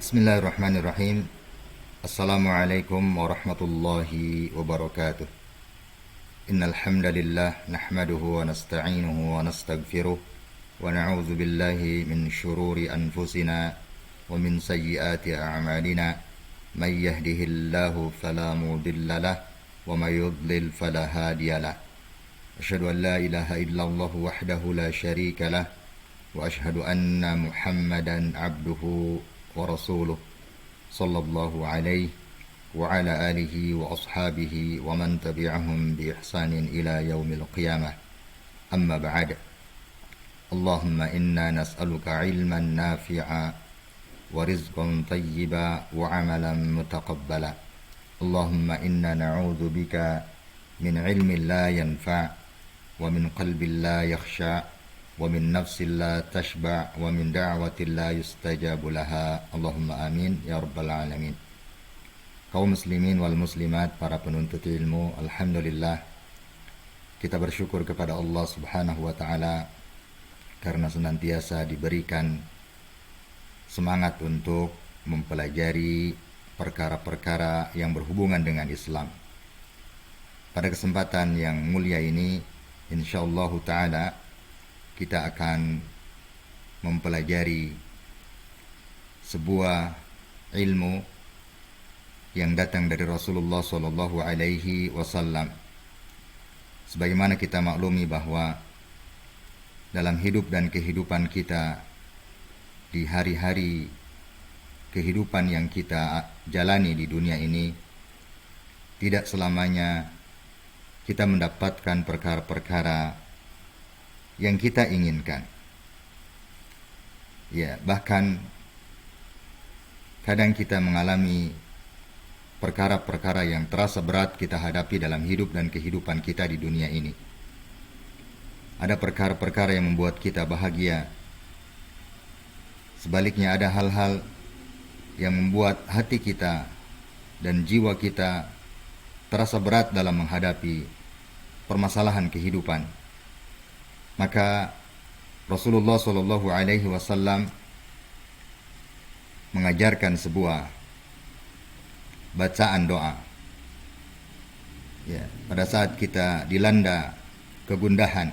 Bismillahirrahmanirrahim. Assalamualaikum warahmatullahi wabarakatuh. Innal hamdalillah nahmaduhu wa nasta'inuhu wa nastaghfiruh wa na'udzu billahi min shururi anfusina wa min sayyiati a'malina. May yahdihillahu fala mudilla lahu wa may yudlil fala hadiya lahu. Asyhadu an la ilaha illallah wahdahu la syarika lahu wa asyhadu anna Muhammadan abduhu wa rasuluh sallallahu alaihi wa ala alihi wa ashabihi wa man tabi'ahum bi ihsanin ila yaumil qiyamah. Amma ba'd. Allahumma inna nas'aluka ilman nafi'a wa rizqan tayyiba wa amalan mutaqabbala. Allahumma inna na'udzu bika min ilmin la yanfa' wa min qalbin la yakhsha' wa min nafsin la tashba' wa min da'watin la yustajabu laha. Allahumma amin ya rabbal alamin. Kaum muslimin wal muslimat, para penuntut ilmu, alhamdulillah kita bersyukur kepada Allah Subhanahu wa taala karena senantiasa diberikan semangat untuk mempelajari perkara-perkara yang berhubungan dengan Islam. Pada kesempatan yang mulia ini, insyaallah taala kita akan mempelajari sebuah ilmu yang datang dari Rasulullah Shallallahu Alaihi Wasallam. Sebagaimana kita maklumi bahwa dalam hidup dan kehidupan kita di hari-hari kehidupan yang kita jalani di dunia ini, tidak selamanya kita mendapatkan perkara-perkara yang kita inginkan. Ya, bahkan kadang kita mengalami perkara-perkara yang terasa berat kita hadapi dalam hidup dan kehidupan kita di dunia ini. Ada perkara-perkara yang membuat kita bahagia. Sebaliknya ada hal-hal yang membuat hati kita dan jiwa kita terasa berat dalam menghadapi permasalahan kehidupan. Maka Rasulullah Shallallahu Alaihi Wasallam mengajarkan sebuah bacaan doa. Ya, pada saat kita dilanda kegundahan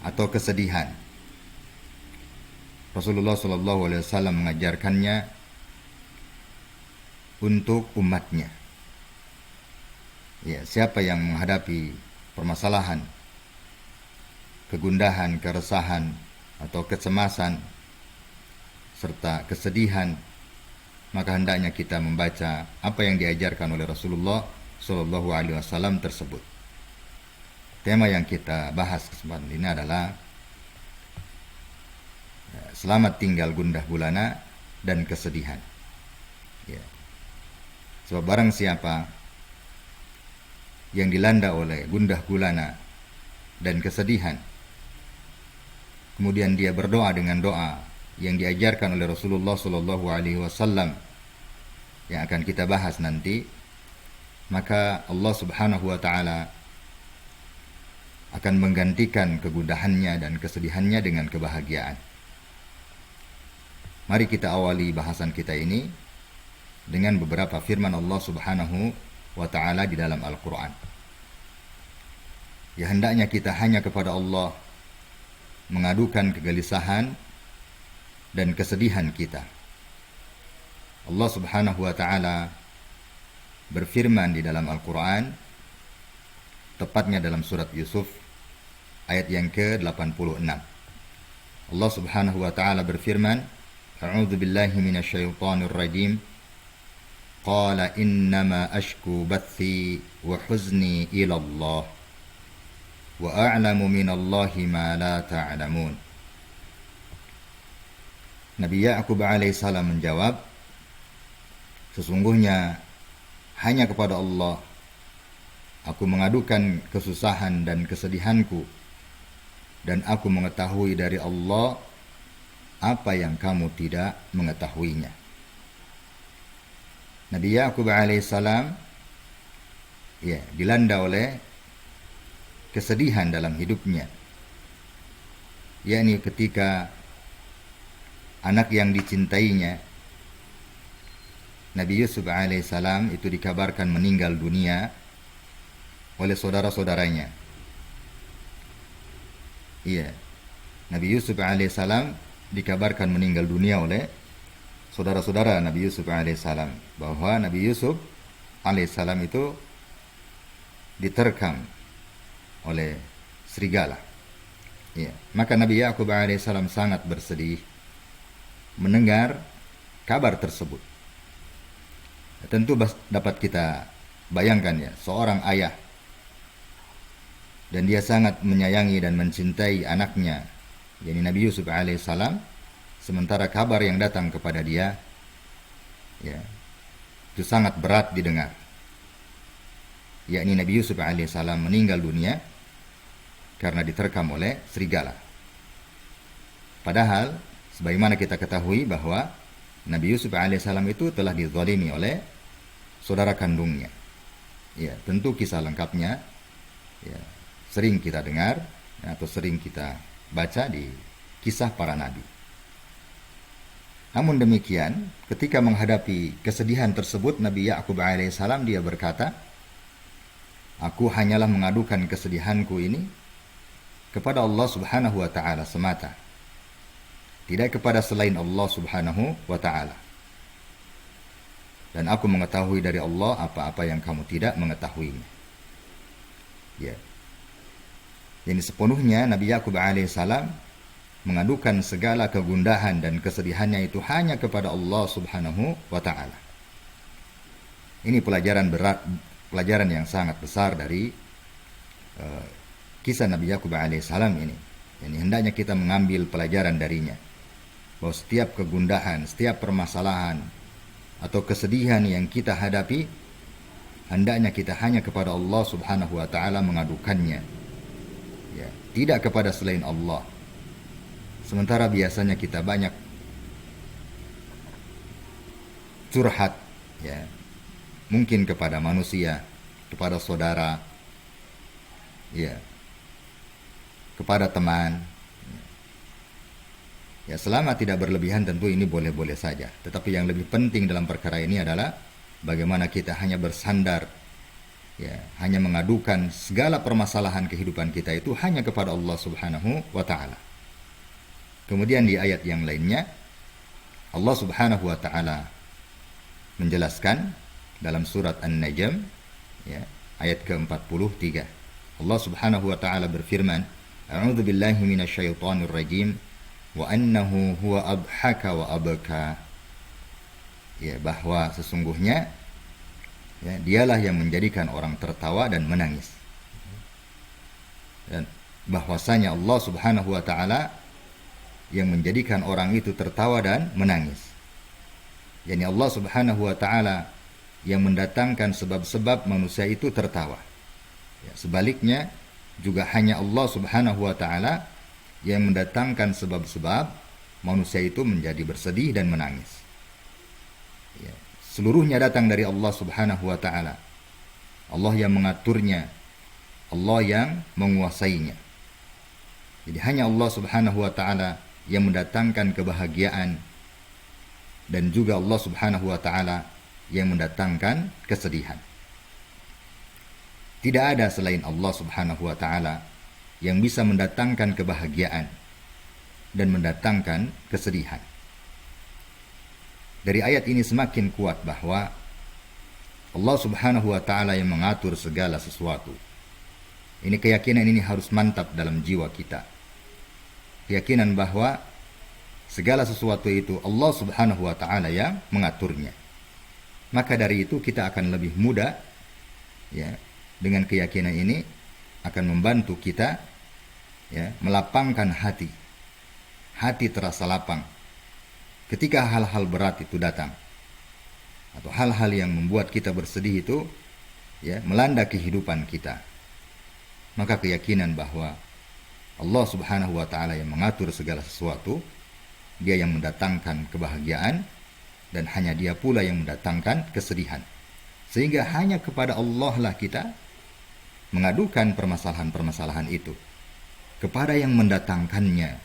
atau kesedihan, Rasulullah Shallallahu Alaihi Wasallam mengajarkannya untuk umatnya. Ya, siapa yang menghadapi permasalahan, kegundahan, keresahan, atau kecemasan, serta kesedihan, maka hendaknya kita membaca apa yang diajarkan oleh Rasulullah Shallallahu Alaihi Wasallam tersebut. Tema yang kita bahas kesempatan ini adalah selamat tinggal gundah gulana dan kesedihan. Ya. Sebab barang siapa yang dilanda oleh gundah gulana dan kesedihan, kemudian dia berdoa dengan doa yang diajarkan oleh Rasulullah Shallallahu Alaihi Wasallam yang akan kita bahas nanti, maka Allah Subhanahu Wa Taala akan menggantikan kegundahannya dan kesedihannya dengan kebahagiaan. Mari kita awali bahasan kita ini dengan beberapa firman Allah Subhanahu Wa Taala di dalam Al-Quran. Ya, hendaknya kita hanya kepada Allah mengadukan kegelisahan dan kesedihan kita. Allah Subhanahu wa taala berfirman di dalam Al-Qur'an, tepatnya dalam surat Yusuf ayat yang ke-86. Allah Subhanahu wa taala berfirman, A'udzu billahi minasyaitonir rajim. Qala innama ashku bathi wa huzni ila Allah. Wa a'lamu minallahi ma la ta'lamun. Nabi Ya'qub alaihissalam menjawab, sesungguhnya hanya kepada Allah aku mengadukan kesusahan dan kesedihanku, dan aku mengetahui dari Allah apa yang kamu tidak mengetahuinya. Nabi Ya'qub alaihissalam dilanda oleh kesedihan dalam hidupnya, yakni ketika anak yang dicintainya Nabi Yusuf alaihissalam itu dikabarkan meninggal dunia oleh saudara-saudaranya. Iya, Nabi Yusuf alaihissalam dikabarkan meninggal dunia oleh saudara-saudara Nabi Yusuf alaihissalam, bahwa Nabi Yusuf alaihissalam itu diterkam oleh serigala. Ya, maka Nabi Yakub alaihissalam sangat bersedih mendengar kabar tersebut. Tentu dapat kita bayangkan ya, seorang ayah dan dia sangat menyayangi dan mencintai anaknya, yakni Nabi Yusuf alaihissalam, sementara kabar yang datang kepada dia ya, itu sangat berat didengar, yakni Nabi Yusuf alaihissalam meninggal dunia karena diterkam oleh serigala. Padahal sebagaimana kita ketahui bahwa Nabi Yusuf alaihissalam itu telah dizalimi oleh saudara kandungnya. Ya, tentu kisah lengkapnya ya, sering kita dengar atau sering kita baca di kisah para nabi. Namun demikian, ketika menghadapi kesedihan tersebut, Nabi Yakub alaihissalam dia berkata, "Aku hanyalah mengadukan kesedihanku ini kepada Allah Subhanahu wa taala semata, tidak kepada selain Allah Subhanahu wa taala. Dan aku mengetahui dari Allah apa-apa yang kamu tidak mengetahuinya." Ya. Jadi sepenuhnya Nabi Yakub alaihissalam mengadukan segala kegundahan dan kesedihannya itu hanya kepada Allah Subhanahu wa taala. Ini pelajaran yang sangat besar dari kisah Nabi Yakub alaihissalam ini. Jadi hendaknya kita mengambil pelajaran darinya, bahwa setiap kegundahan, setiap permasalahan atau kesedihan yang kita hadapi, hendaknya kita hanya kepada Allah Subhanahu wa taala mengadukannya. Ya, tidak kepada selain Allah. Sementara biasanya kita banyak curhat ya, mungkin kepada manusia, kepada saudara, ya, kepada teman. Ya, selama tidak berlebihan tentu ini boleh-boleh saja. Tetapi yang lebih penting dalam perkara ini adalah bagaimana kita hanya bersandar, ya, hanya mengadukan segala permasalahan kehidupan kita itu hanya kepada Allah Subhanahu wa taala. Kemudian di ayat yang lainnya Allah Subhanahu wa taala menjelaskan dalam surat An-Najm ya, ayat ke-43. Allah Subhanahu wa taala berfirman, "A'udzu billahi minasyaitonir rajim wa annahu huwa adhaka wa abka." Ya, bahwa sesungguhnya ya, dialah yang menjadikan orang tertawa dan menangis. Dan bahwasanya Allah Subhanahu wa taala yang menjadikan orang itu tertawa dan menangis. Yani Allah Subhanahu wa taala yang mendatangkan sebab-sebab manusia itu tertawa. Ya, sebaliknya juga hanya Allah Subhanahu wa taala yang mendatangkan sebab-sebab manusia itu menjadi bersedih dan menangis. Ya, seluruhnya datang dari Allah Subhanahu wa taala. Allah yang mengaturnya, Allah yang menguasainya. Jadi hanya Allah Subhanahu wa taala yang mendatangkan kebahagiaan, dan juga Allah Subhanahu wa taala yang mendatangkan kesedihan. Tidak ada selain Allah Subhanahu wa taala yang bisa mendatangkan kebahagiaan dan mendatangkan kesedihan. Dari ayat ini semakin kuat bahwa Allah Subhanahu wa taala yang mengatur segala sesuatu. Ini keyakinan ini harus mantap dalam jiwa kita. Keyakinan bahwa segala sesuatu itu Allah Subhanahu wa taala yang mengaturnya. Maka dari itu kita akan lebih mudah ya, dengan keyakinan ini akan membantu kita ya, melapangkan hati. Hati terasa lapang ketika hal-hal berat itu datang, atau hal-hal yang membuat kita bersedih itu ya, melanda kehidupan kita. Maka keyakinan bahwa Allah Subhanahu wa taala yang mengatur segala sesuatu, Dia yang mendatangkan kebahagiaan, dan hanya Dia pula yang mendatangkan kesedihan. Sehingga hanya kepada Allah lah kita mengadukan permasalahan-permasalahan itu, kepada yang mendatangkannya,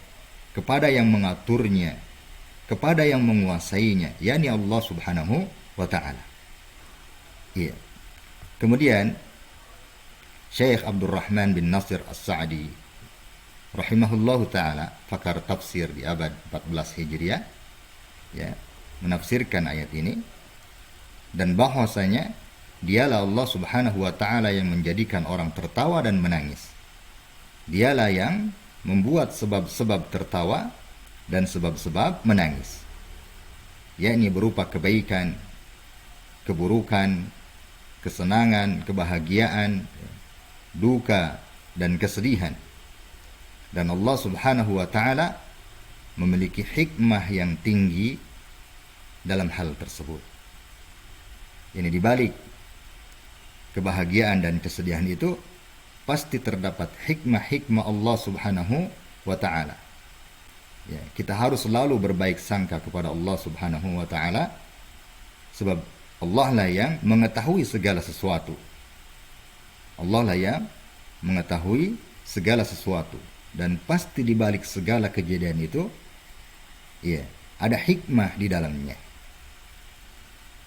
kepada yang mengaturnya, kepada yang menguasainya, yakni Allah Subhanahu wa ta'ala. Iya. Kemudian Syekh Abdurrahman bin Nasir As-Sa'di rahimahullahu ta'ala, pakar tafsir di abad 14 Hijriah, ya, menafsirkan ayat ini, dan bahwasanya dialah Allah subhanahu wa ta'ala yang menjadikan orang tertawa dan menangis. Dialah yang membuat sebab-sebab tertawa dan sebab-sebab menangis, yakni berupa kebaikan, keburukan, kesenangan, kebahagiaan, duka, dan kesedihan. Dan Allah subhanahu wa ta'ala memiliki hikmah yang tinggi dalam hal tersebut. Ini dibalik kebahagiaan dan kesedihan itu pasti terdapat hikmah-hikmah Allah subhanahu wa ta'ala. Ya, kita harus selalu berbaik sangka kepada Allah subhanahu wa ta'ala, sebab Allah lah yang mengetahui segala sesuatu. Allah lah yang mengetahui segala sesuatu, dan pasti di balik segala kejadian itu, ya, ada hikmah di dalamnya.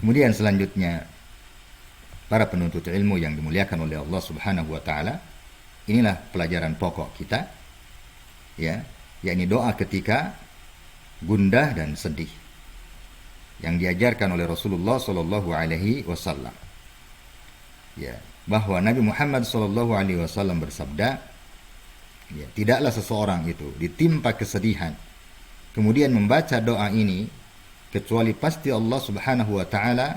Kemudian selanjutnya, para penuntut ilmu yang dimuliakan oleh Allah subhanahu wa ta'ala, inilah pelajaran pokok kita, ya, yakni doa ketika gundah dan sedih, yang diajarkan oleh Rasulullah Shallallahu Alaihi Wasallam. Ya, bahwa Nabi Muhammad Shallallahu Alaihi Wasallam bersabda, ya, tidaklah seseorang itu ditimpa kesedihan kemudian membaca doa ini, kecuali pasti Allah Subhanahu Wa Taala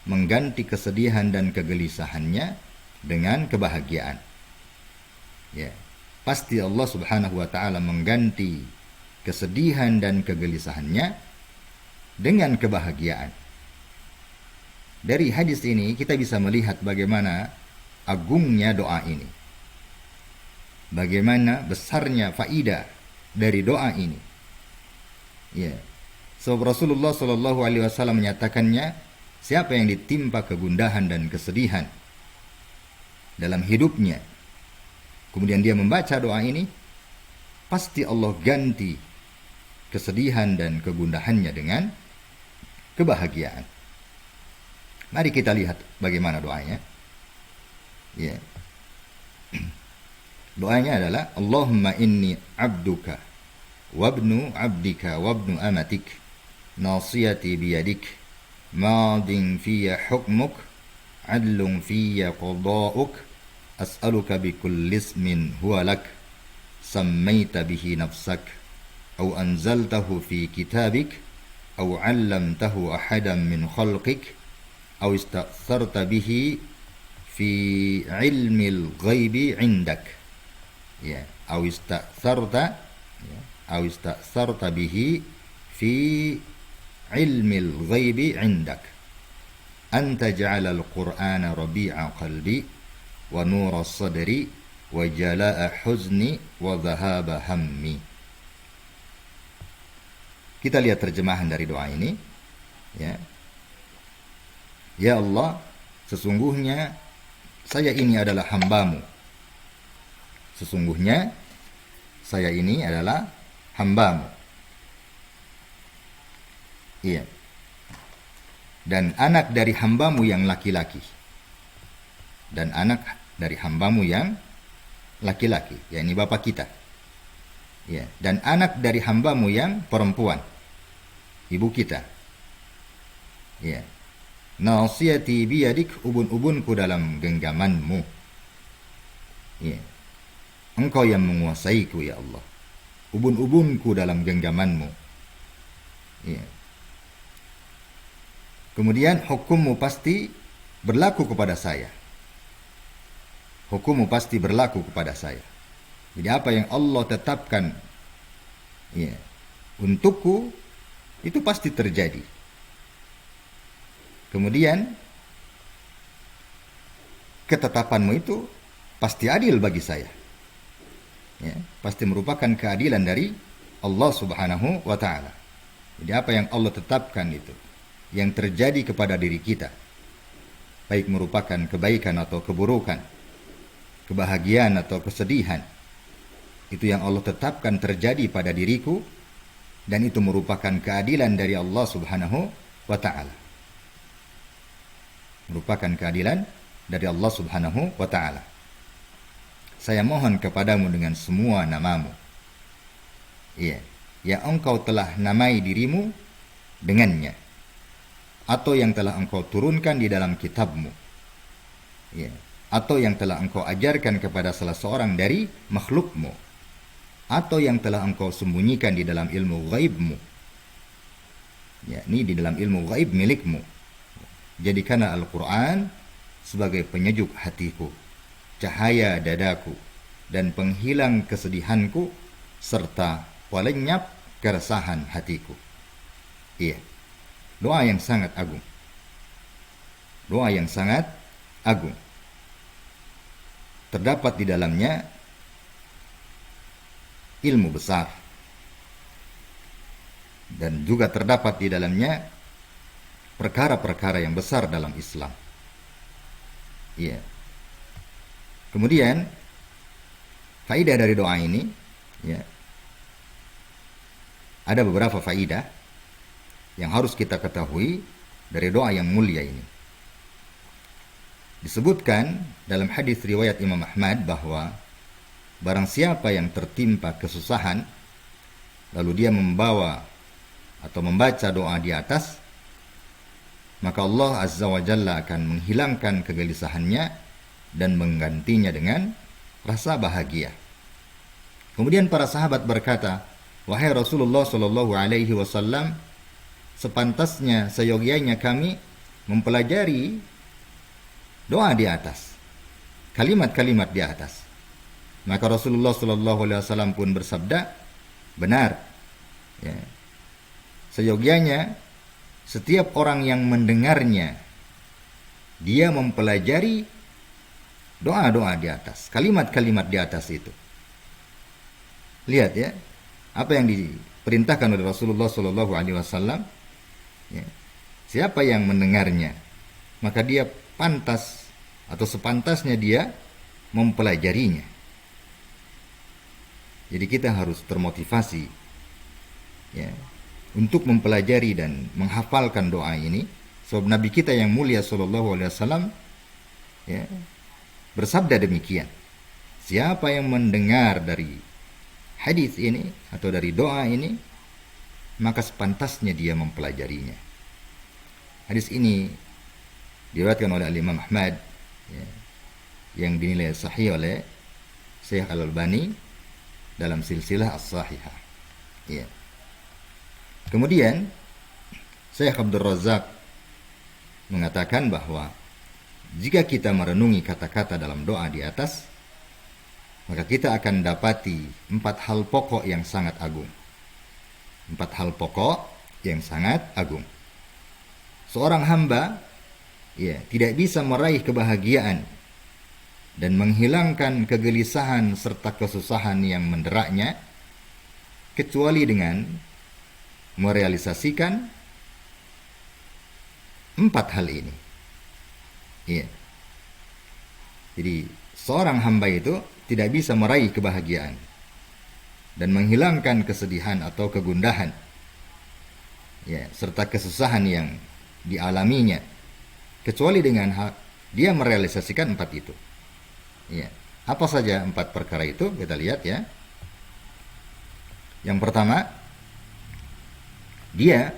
mengganti kesedihan dan kegelisahannya dengan kebahagiaan. Ya, pasti Allah Subhanahu Wa Taala mengganti kesedihan dan kegelisahannya dengan kebahagiaan. Dari hadis ini kita bisa melihat bagaimana agungnya doa ini, bagaimana besarnya faidah dari doa ini. Ya, sebab Rasulullah Shallallahu Alaihi Wasallam menyatakannya, siapa yang ditimpa kegundahan dan kesedihan dalam hidupnya, kemudian dia membaca doa ini, pasti Allah ganti kesedihan dan kegundahannya dengan kebahagiaan. Mari kita lihat bagaimana doanya. Ya. Doanya adalah, Allahumma inni abduka wabnu abdika wabnu amatik, nasiyati biyadik, madin fiyya hukmuk, adlun fiyya qada'uk, as'aluka bikulli ismin huwa lak, sammaita bihi nafsak, au anzaltahu fi kitabik, au 'allamtahu ahadan min khalqik, au ista'tharta bihi fi ilmil ghaibi 'indak. Ya, au ista'tharta, ya, au ista'tharta bihi fi ilmil ghaibi 'indak an taj'ala al-Qur'ana rabi'a qalbi wa nura sadri wa jala'a huzni wa dhahaba hammi. Kita lihat terjemahan dari doa ini, ya. Ya Allah, sesungguhnya saya ini adalah hambamu. Sesungguhnya saya ini adalah hambamu. Iya. Dan anak dari hambamu yang laki-laki. Dan anak dari hambamu yang laki-laki, yakni bapak kita. Ya. Dan anak dari hambamu yang perempuan, ibu kita. Ya. Nasiyati biyadik, ubun-ubunku dalam genggamanmu. Ya. Engkau yang menguasaiku, ya Allah. Ubun-ubunku dalam genggamanmu. Ya. Kemudian hukummu pasti berlaku kepada saya. Hukummu pasti berlaku kepada saya. Jadi apa yang Allah tetapkan, ya, untukku, itu pasti terjadi. Kemudian ketetapanmu itu pasti adil bagi saya. Ya, pasti merupakan keadilan dari Allah Subhanahu wa Ta'ala. Jadi apa yang Allah tetapkan itu, yang terjadi kepada diri kita, baik merupakan kebaikan atau keburukan, kebahagiaan atau kesedihan, itu yang Allah tetapkan terjadi pada diriku, dan itu merupakan keadilan dari Allah Subhanahu wa Ta'ala. merupakan keadilan dari Allah Subhanahu wa ta'ala. Saya mohon kepadamu dengan semua namamu, yang engkau telah namai dirimu dengannya, atau yang telah engkau turunkan di dalam kitabmu, atau yang telah engkau ajarkan kepada salah seorang dari makhlukmu, atau yang telah engkau sembunyikan di dalam ilmu ghaibmu, ini di dalam ilmu ghaib milikmu. Jadikanlah Al-Quran sebagai penyejuk hatiku, cahaya dadaku, dan penghilang kesedihanku, serta pelenyap keresahan hatiku. Doa yang sangat agung. Doa yang sangat agung. Terdapat di dalamnya ilmu besar. Dan juga terdapat di dalamnya perkara-perkara yang besar dalam Islam. Kemudian faidah dari doa ini, ada beberapa faidah yang harus kita ketahui dari doa yang mulia ini. Disebutkan dalam hadis riwayat Imam Ahmad bahwa barang siapa yang tertimpa kesusahan lalu dia membawa atau membaca doa di atas, maka Allah Azza wa Jalla akan menghilangkan kegelisahannya dan menggantinya dengan rasa bahagia. Kemudian para sahabat berkata, "Wahai Rasulullah sallallahu alaihi wasallam, sepantasnya seyogianya kami mempelajari doa di atas, kalimat-kalimat di atas." Maka Rasulullah sallallahu alaihi wasallam pun bersabda, "Benar. Seyogianya setiap orang yang mendengarnya dia mempelajari doa-doa di atas, kalimat-kalimat di atas itu." Lihat apa yang diperintahkan oleh Rasulullah sallallahu alaihi wasallam. Siapa yang mendengarnya, maka dia pantas atau sepantasnya dia mempelajarinya. Jadi kita harus termotivasi untuk mempelajari dan menghafalkan doa ini, sebab Nabi kita yang mulia sallallahu alaihi wasallam bersabda demikian, siapa yang mendengar dari hadis ini atau dari doa ini, maka sepantasnya dia mempelajarinya. Hadis ini diriwayatkan oleh Imam Ahmad, yang dinilai sahih oleh Syekh Al-Albani dalam silsilah as-sahihah. Kemudian Syekh Abdul Razak mengatakan bahwa jika kita merenungi kata-kata dalam doa di atas, maka kita akan dapati 4 hal pokok yang sangat agung. 4 hal pokok yang sangat agung. Seorang hamba tidak bisa meraih kebahagiaan dan menghilangkan kegelisahan serta kesusahan yang menderaknya kecuali dengan merealisasikan 4 hal ini. Jadi seorang hamba itu tidak bisa meraih kebahagiaan dan menghilangkan kesedihan atau kegundahan serta kesusahan yang dialaminya kecuali dengan dia merealisasikan 4 itu. Apa saja 4 perkara itu? Kita lihat ya. Yang pertama, dia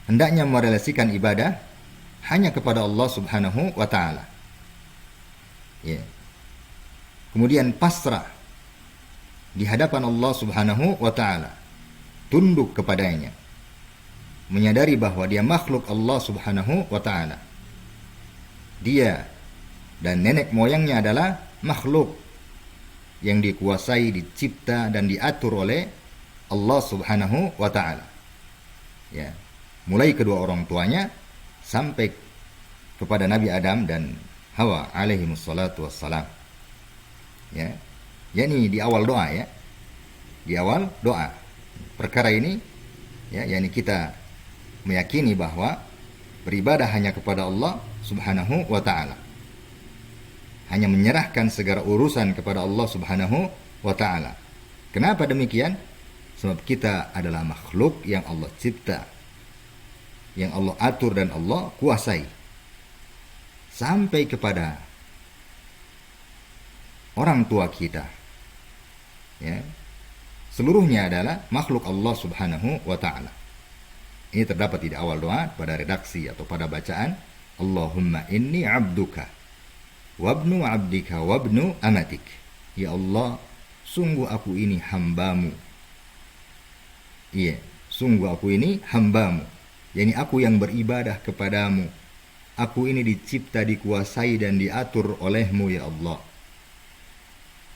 hendaknya merealisasikan ibadah hanya kepada Allah Subhanahu wa ta'ala. Kemudian pasrah di hadapan Allah Subhanahu wa ta'ala, tunduk kepadanya, menyadari bahwa dia makhluk Allah Subhanahu wa ta'ala. Dia dan nenek moyangnya adalah makhluk yang dikuasai, dicipta dan diatur oleh Allah Subhanahu wa ta'ala. Mulai kedua orang tuanya sampai kepada Nabi Adam dan Hawa alaihi wassalatu wassalam. Ini di awal doa Di awal doa. Perkara ini yakni kita meyakini bahwa beribadah hanya kepada Allah Subhanahu wa ta'ala. Hanya menyerahkan segala urusan kepada Allah Subhanahu wa ta'ala. Kenapa demikian? Sebab kita adalah makhluk yang Allah cipta, yang Allah atur dan Allah kuasai. sampai kepada orang tua kita, ya, seluruhnya adalah makhluk Allah Subhanahu wa ta'ala. Ini terdapat di awal doa pada redaksi atau pada bacaan, Allahumma inni abduka wabnu abdika wabnu amatik. Ya Allah, sungguh aku ini hambamu. Iya, sungguh aku ini hambamu. Yani aku yang beribadah kepadamu. Aku ini dicipta, dikuasai dan diatur olehmu ya Allah.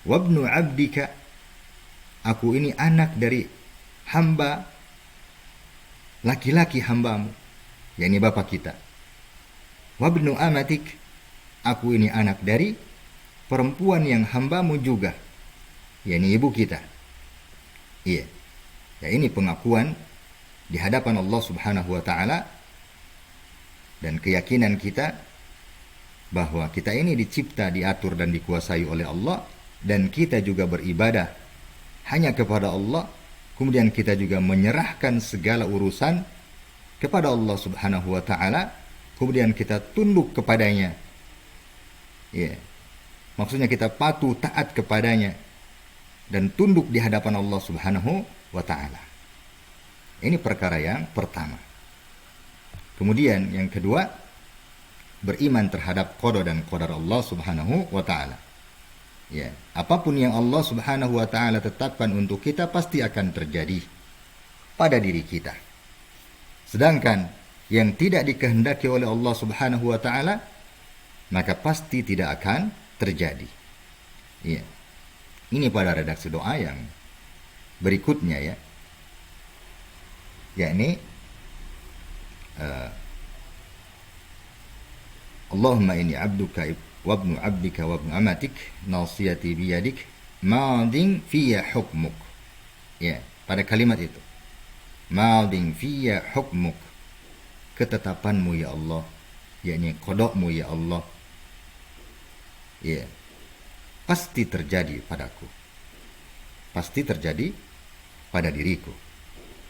Wabnu abdika, aku ini anak dari hamba laki-laki hambamu, yakni bapak kita. Wabnu amatik, aku ini anak dari perempuan yang hambamu juga, yakni ibu kita. Iya, ya, ini pengakuan di hadapan Allah Subhanahu wa ta'ala dan keyakinan kita bahwa kita ini dicipta, diatur dan dikuasai oleh Allah, dan kita juga beribadah hanya kepada Allah. Kemudian kita juga menyerahkan segala urusan kepada Allah Subhanahu wa ta'ala. Kemudian kita tunduk kepadanya. Ya. Maksudnya kita patuh taat kepadanya dan tunduk di hadapan Allah Subhanahu wa ta'ala. Ini perkara yang pertama. Kemudian yang kedua, beriman terhadap qada dan qadar Allah Subhanahu wa ta'ala. Ya, apapun yang Allah Subhanahu wa ta'ala tetapkan untuk kita pasti akan terjadi pada diri kita. Sedangkan yang tidak dikehendaki oleh Allah Subhanahu wa ta'ala, maka pasti tidak akan terjadi. Ya. Ini pada redaksi doa yang berikutnya, ya. Yakni Allahumma inni abduka wabnu abdika wabnu amatik nasiyati biyadik madin fiyya hukmuk. Ya, pada kalimat itu, madin fiyya hukmuk, ketetapanmu ya Allah, yakni qada'mu ya Allah, ya, pasti terjadi padaku, pasti terjadi pada diriku.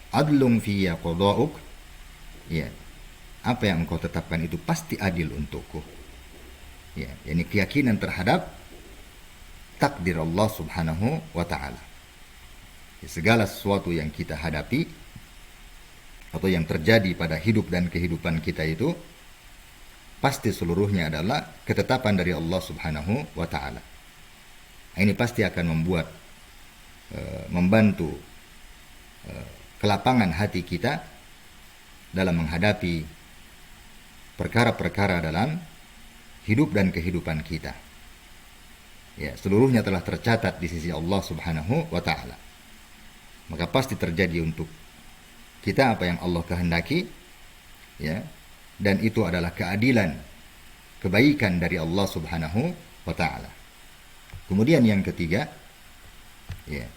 Adlum fiyya qada'uk, ya, apa yang engkau tetapkan itu pasti adil untukku. Ya, yakni keyakinan terhadap takdir Allah Subhanahu wa ta'ala. Ya, segala sesuatu yang kita hadapi atau yang terjadi pada hidup dan kehidupan kita itu pasti seluruhnya adalah ketetapan dari Allah Subhanahu wa ta'ala. Ini pasti akan membuat membantu kelapangan hati kita dalam menghadapi perkara-perkara dalam hidup dan kehidupan kita. Ya, seluruhnya telah tercatat di sisi Allah Subhanahu wa ta'ala. Maka pasti terjadi untuk kita apa yang Allah kehendaki, ya, dan itu adalah keadilan, kebaikan dari Allah Subhanahu wa ta'ala. Kemudian yang ketiga, ya,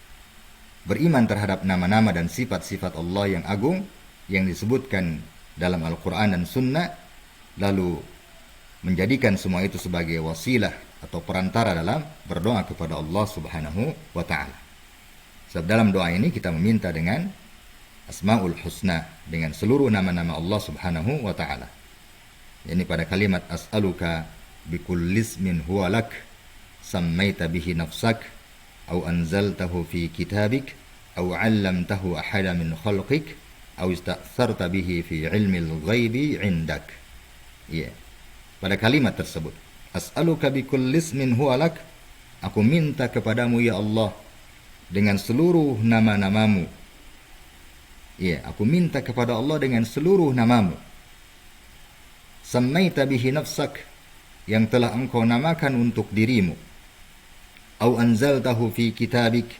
beriman terhadap nama-nama dan sifat-sifat Allah yang agung yang disebutkan dalam Al-Quran dan Sunnah, lalu menjadikan semua itu sebagai wasilah atau perantara dalam berdoa kepada Allah Subhanahu wa ta'ala. Sebab dalam doa ini kita meminta dengan Asmaul Husna, dengan seluruh nama-nama Allah Subhanahu wa ta'ala. Yani pada kalimat as'aluka bikullismin huwa lak sammaita bihi nafsak au anzaltahu fi kitabik au 'allamtahu ahada min khalqik au ista'tharta bihi fi ilmil ghaibi 'indak. Ya. Pada kalimat tersebut, as'aluka bikullismin huwa lak, aku minta kepadamu ya Allah dengan seluruh nama-namamu. Ya, aku minta kepada Allah dengan seluruh namamu. Sammaita bihi nafsak, yang telah engkau namakan untuk dirimu. Au anzaltahu fi kitabik,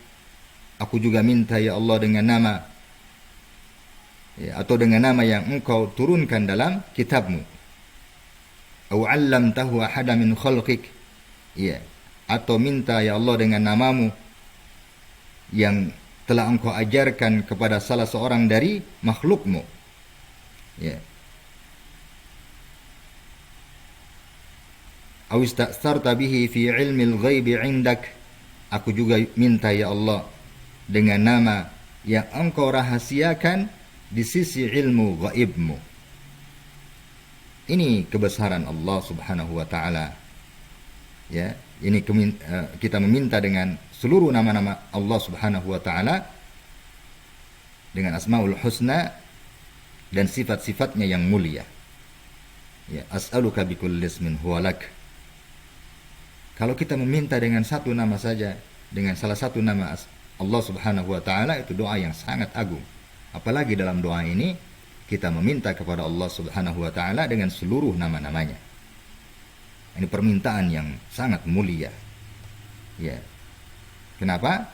aku juga minta ya Allah dengan nama, ya, atau dengan nama yang engkau turunkan dalam kitabmu. Au 'allamtahu ahada min khalqik, ya, atau minta ya Allah dengan namamu yang telah engkau ajarkan kepada salah seorang dari makhlukmu, ya. Au ista'sarta bihi fi ilmil ghaibi 'indak, aku juga minta ya Allah dengan nama yang engkau rahasiakan di sisi ilmu gaibmu. Ini kebesaran Allah Subhanahu wa taala. Ya, ini kita meminta dengan seluruh nama-nama Allah Subhanahu wa taala dengan Asmaul Husna dan sifat-sifatnya yang mulia. Ya, as'aluka bikulli ismin huwa lak. Kalau kita meminta dengan satu nama saja, dengan salah satu nama Allah Subhanahu wa taala, itu doa yang sangat agung. Apalagi dalam doa ini kita meminta kepada Allah Subhanahu wa taala dengan seluruh nama-namanya. Ini permintaan yang sangat mulia. Ya. Kenapa?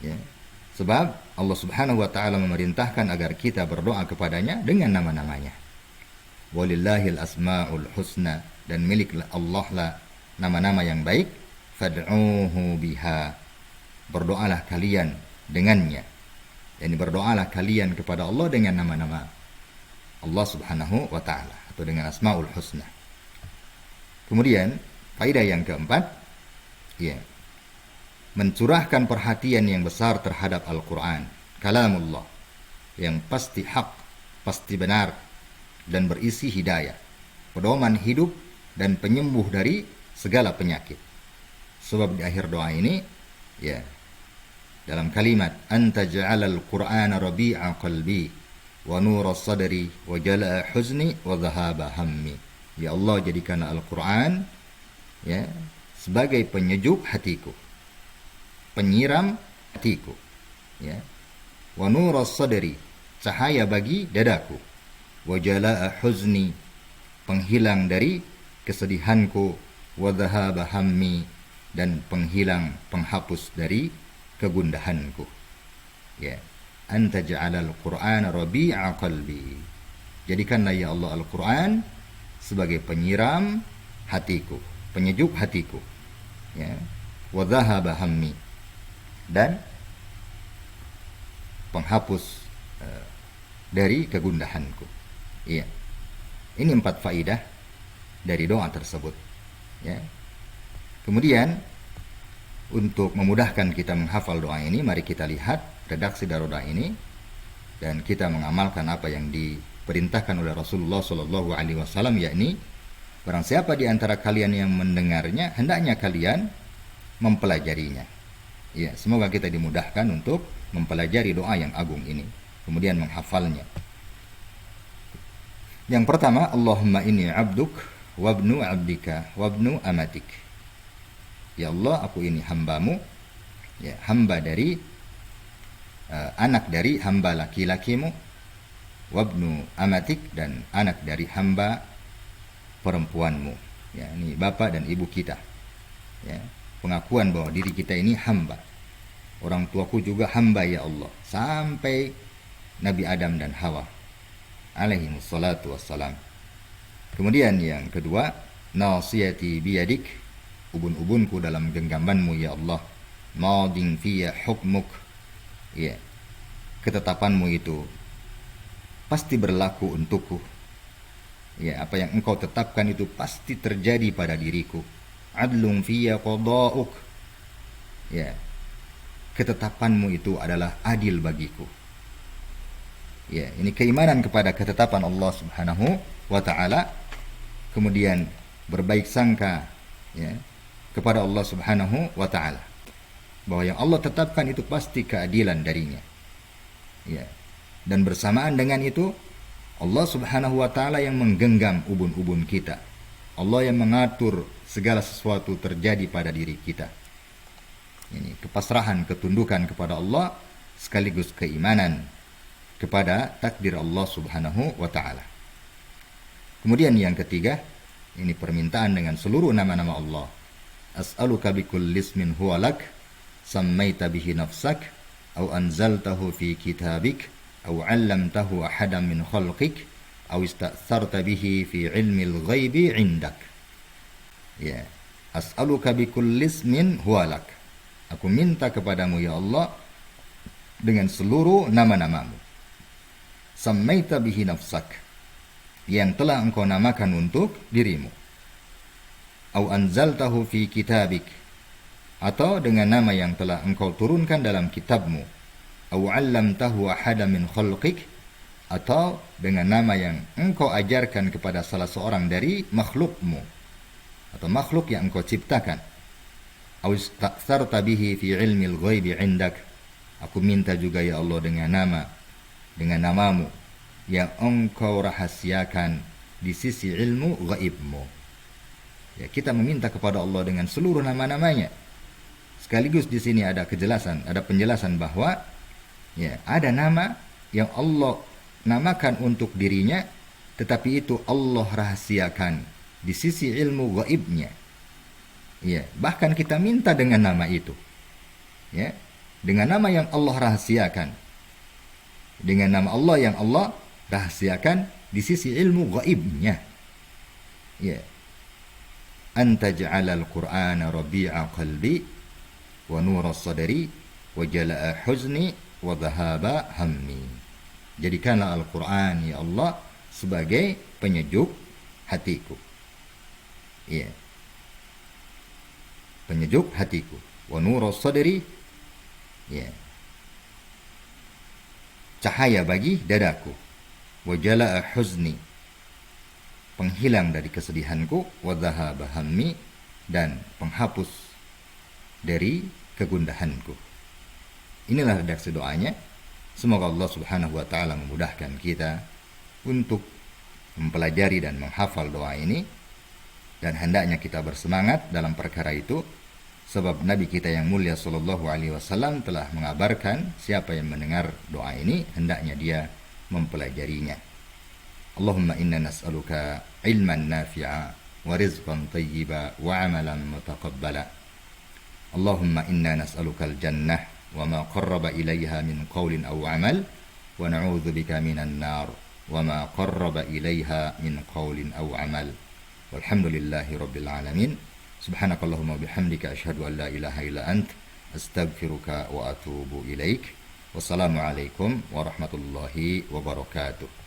Ya. Sebab Allah Subhanahu wa taala memerintahkan agar kita berdoa kepadanya dengan nama-namanya. Walillahil asmaul husna, dan milik Allah lah nama-nama yang baik. Fad'uhu biha, berdoalah kalian dengannya. Yani berdoalah kalian kepada Allah dengan nama-nama Allah Subhanahu wa taala atau dengan asmaul husna. Kemudian faedah yang keempat, ya, mencurahkan perhatian yang besar terhadap Al-Quran, kalamullah, yang pasti hak, pasti benar, dan berisi hidayah, pedoman hidup dan penyembuh dari segala penyakit. Sebab di akhir doa ini, ya, dalam kalimat anta ja'alal Qur'ana rabi'a qalbi wa nura sadri wa jala'a huzni wa dhahaba hammi. Ya Allah, jadikanlah Al-Quran, ya, sebagai penyejuk hatiku, penyiram hatiku, ya, wa nura sadri, cahaya bagi dadaku, wa jala'a huzni, penghilang dari kesedihanku, wa dhahaba hammi, dan penghapus dari kegundahanku. Ya, anta ja'alal Qur'ana rabi'a qalbi, jadikanlah ya Allah Al-Quran sebagai penyiram hatiku, penyejuk hatiku, ya, wa dhahaba hammi, dan penghapus dari kegundahanku. Iya. Ini 4 faidah dari doa tersebut, ya. Kemudian untuk memudahkan kita menghafal doa ini, mari kita lihat redaksi dari doa ini dan kita mengamalkan apa yang diperintahkan oleh Rasulullah Shallallahu Alaihi Wasallam, yakni barang siapa di antara kalian yang mendengarnya, hendaknya kalian mempelajarinya. Ya, semoga kita dimudahkan untuk mempelajari doa yang agung ini, kemudian menghafalnya. Yang pertama, Allahumma inni abduk wabnu abdika wabnu amatik. Ya Allah, aku ini hambamu, ya, hamba dari anak dari hamba laki-lakimu, wabnu amatik, dan anak dari hamba perempuanmu. Ya, ini bapak dan ibu kita. Ya, pengakuan bahwa diri kita ini hamba. Orang tuaku juga hamba ya Allah, sampai Nabi Adam dan Hawa alaihi wassalatu wassalam. Kemudian yang kedua, nasiyati biyadik, ubun-ubunku dalam genggamanmu ya Allah, madin fiyya hukmuk, ya, ketetapanmu itu pasti berlaku untukku, ya, apa yang engkau tetapkan itu pasti terjadi pada diriku. Adlun fiyya qada'uk, ya, ketetapanmu itu adalah adil bagiku. Ya, ini keimanan kepada ketetapan Allah Subhanahu wa taala, kemudian berbaik sangka, ya, kepada Allah Subhanahu wa taala bahwa yang Allah tetapkan itu pasti keadilan darinya. Ya. Dan bersamaan dengan itu, Allah Subhanahu wa taala yang menggenggam ubun-ubun kita. Allah yang mengatur segala sesuatu terjadi pada diri kita. Ini kepasrahan, ketundukan kepada Allah sekaligus keimanan kepada takdir Allah Subhanahu wa taala. Kemudian yang ketiga, ini permintaan dengan seluruh nama-nama Allah. As'aluka bikulli ismin huwa lak sammaita bihi nafsak aw anzaltahu fi kitabik aw 'allamtahu ahadan min khalqik aw ista'tharta bihi fi 'ilmil ghaibi 'indak. Ya, as'aluka bikulli ismin huwa lak. Aku minta kepadamu ya Allah dengan seluruh nama-namamu. Sammaita bihi nafsak, yang telah engkau namakan untuk dirimu. Au anzaltahu fi kitabik, atau dengan nama yang telah engkau turunkan dalam kitabmu. Au 'allamtahu ahada min khalqik, atau dengan nama yang engkau ajarkan kepada salah seorang dari makhlukmu atau makhluk yang engkau ciptakan. Aw ista'tharta bihi fi ilmil ghaibi 'indak. Aku minta juga ya Allah dengan namamu yang engkau rahasiakan di sisi ilmu gaibmu. Ya, kita meminta kepada Allah dengan seluruh nama-namanya. Sekaligus di sini ada penjelasan bahwa ya, ada nama yang Allah namakan untuk dirinya, tetapi itu Allah rahasiakan di sisi ilmu gaibnya. Ya, bahkan kita minta dengan nama itu. Ya, dengan nama yang Allah rahasiakan. Dengan nama Allah yang Allah rahasiakan di sisi ilmu gaibnya. Ya. Anta ja'alal Qur'ana rabi'a qalbi wa nura sadri wa jala'a huzni wa dhahaba hammi. Jadikanlah Al-Qur'an ya Allah sebagai penyejuk hatiku. Ya. Penyejuk hatiku. Wa nura sadri, ya. Cahaya bagi dadaku. Wa jala'a huzni, penghilang dari kesedihanku, wa dhahaba hammi, dan penghapus dari kegundahanku. Inilah redaksi doanya. Semoga Allah Subhanahu wa taala memudahkan kita untuk mempelajari dan menghafal doa ini, dan hendaknya kita bersemangat dalam perkara itu, sebab Nabi kita yang mulia sallallahu alaihi wasallam telah mengabarkan siapa yang mendengar doa ini hendaknya dia mempelajarinya. Allahumma inna nas'aluka ilman nafi'a wa rizqan tayyiba wa amalan mutaqabbala. Allahumma inna nas'aluka al-jannah wa ma qarraba ilayha min qawlin aw amal wa na'udzu bika minan nar wa ma qarraba ilayha min qawlin aw amal. Walhamdulillahi rabbil alamin. Subhanakallahumma bihamdika asyhadu an la ilaha illa ant astaghfiruka wa atubu ilaik. Wassalamualaikum warahmatullahi wabarakatuh.